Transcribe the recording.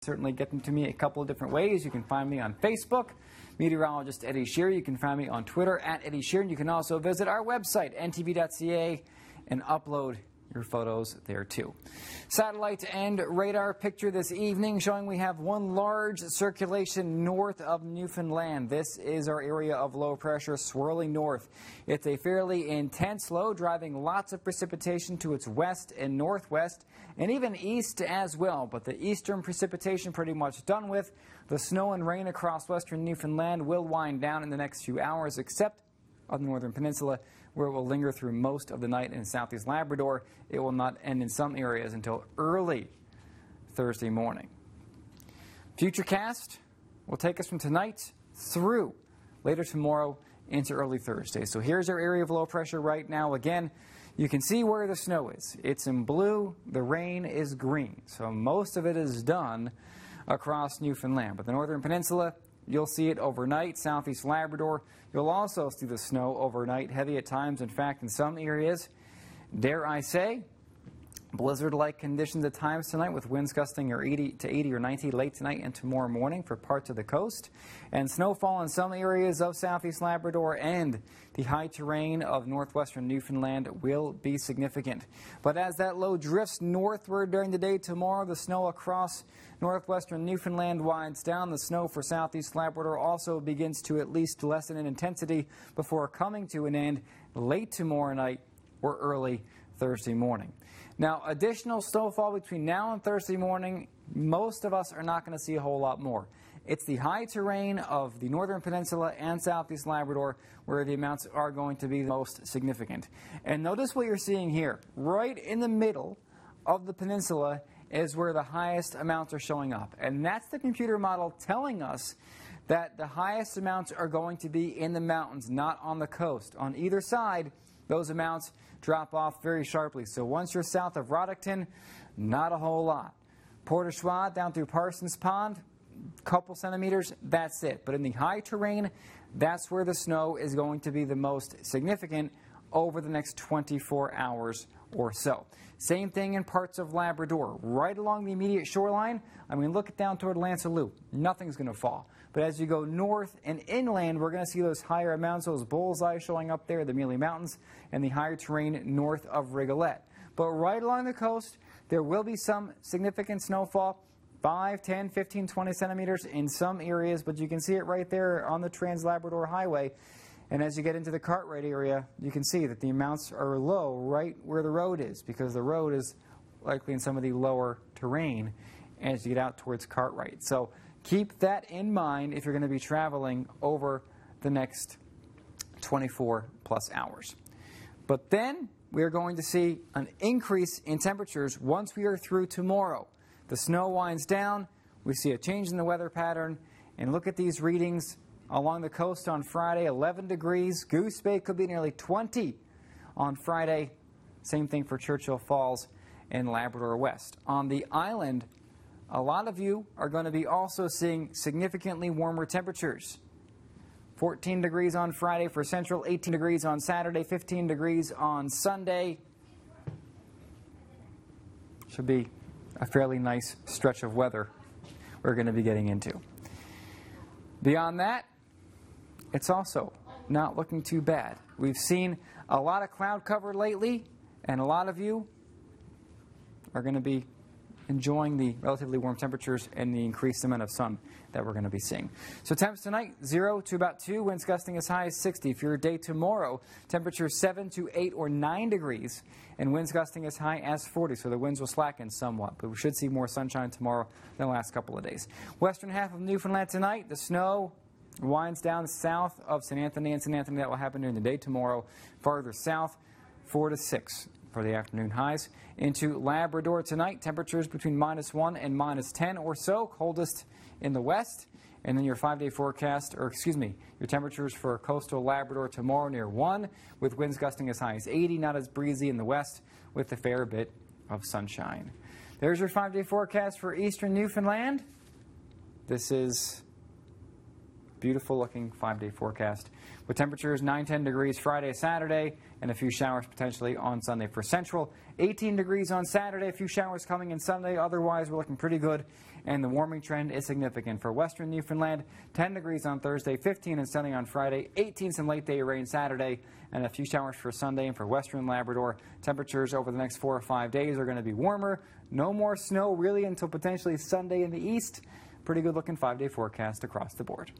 certainly get them to me a couple of different ways. You can find me on Facebook, meteorologist Eddie Shear. You can find me on Twitter at Eddie Shear. And you can also visit our website, ntv.ca, and upload your photos there too. Satellite and radar picture this evening showing we have one large circulation north of Newfoundland. This is our area of low pressure swirling north. It's a fairly intense low, driving lots of precipitation to its west and northwest and even east as well. But the eastern precipitation pretty much done with. The snow and rain across western Newfoundland will wind down in the next few hours, except on the northern peninsula, where it will linger through most of the night in southeast Labrador. It will not end in some areas until early Thursday morning. Futurecast will take us from tonight through later tomorrow into early Thursday. So here's our area of low pressure right now. Again, you can see where the snow is. It's in blue, the rain is green. So most of it is done across Newfoundland. But the northern peninsula, you'll see it overnight. Southeast Labrador, you'll also see the snow overnight, heavy at times. In fact, in some areas, dare I say, blizzard-like conditions at times tonight with winds gusting 80 to 80 or 90 late tonight and tomorrow morning for parts of the coast. And snowfall in some areas of southeast Labrador and the high terrain of northwestern Newfoundland will be significant. But as that low drifts northward during the day tomorrow, the snow across northwestern Newfoundland winds down. The snow for southeast Labrador also begins to at least lessen in intensity before coming to an end late tomorrow night or early Thursday morning. Now, additional snowfall between now and Thursday morning, most of us are not going to see a whole lot more. It's the high terrain of the northern peninsula and southeast Labrador where the amounts are going to be the most significant. And notice what you're seeing here. Right in the middle of the peninsula is where the highest amounts are showing up. And that's the computer model telling us that the highest amounts are going to be in the mountains, not on the coast. On either side, those amounts drop off very sharply. So once you're south of Roddickton, not a whole lot. Port au Choix down through Parsons Pond, couple centimeters, that's it. But in the high terrain, that's where the snow is going to be the most significant over the next 24 hours or so. Same thing in parts of Labrador. Right along the immediate shoreline, I mean, look down toward Lancelot. Nothing's going to fall. But as you go north and inland, we're going to see those higher amounts, those bullseyes showing up there, the Mealy Mountains, and the higher terrain north of Rigolette. But right along the coast, there will be some significant snowfall, 5, 10, 15, 20 centimeters in some areas, but you can see it right there on the Trans-Labrador Highway. And as you get into the Cartwright area, you can see that the amounts are low right where the road is, because the road is likely in some of the lower terrain as you get out towards Cartwright. So keep that in mind if you're going to be traveling over the next 24 plus hours. But then we're going to see an increase in temperatures once we are through tomorrow. The snow winds down, we see a change in the weather pattern, and look at these readings along the coast on Friday, 11 degrees. Goose Bay could be nearly 20 on Friday. Same thing for Churchill Falls and Labrador West. On the island, a lot of you are going to be also seeing significantly warmer temperatures. 14 degrees on Friday for Central, 18 degrees on Saturday, 15 degrees on Sunday. Should be a fairly nice stretch of weather we're going to be getting into. Beyond that, it's also not looking too bad. We've seen a lot of cloud cover lately, and a lot of you are going to be enjoying the relatively warm temperatures and the increased amount of sun that we're going to be seeing. So temps tonight, 0 to about 2, winds gusting as high as 60. For your day tomorrow, temperatures 7 to 8 or 9 degrees, and winds gusting as high as 40. So the winds will slacken somewhat, but we should see more sunshine tomorrow than the last couple of days. Western half of Newfoundland tonight, the snow winds down south of St. Anthony and St. Anthony. That will happen during the day tomorrow. Farther south, 4 to 6 for the afternoon highs. Into Labrador tonight, temperatures between -1 and -10 or so, coldest in the west. And then your 5-day forecast, your temperatures for coastal Labrador tomorrow near 1, with winds gusting as high as 80, not as breezy in the west, with a fair bit of sunshine. There's your 5-day forecast for eastern Newfoundland. This is Beautiful looking 5-day forecast with temperatures 9-10 degrees Friday, Saturday, and a few showers potentially on Sunday for Central. 18 degrees on Saturday, a few showers coming in Sunday. Otherwise, we're looking pretty good, and the warming trend is significant for western Newfoundland. 10 degrees on Thursday, 15 and sunny on Friday, 18 some late day rain Saturday, and a few showers for Sunday. And for western Labrador, temperatures over the next 4 or 5 days are going to be warmer. No more snow really until potentially Sunday in the east. Pretty good looking 5-day forecast across the board.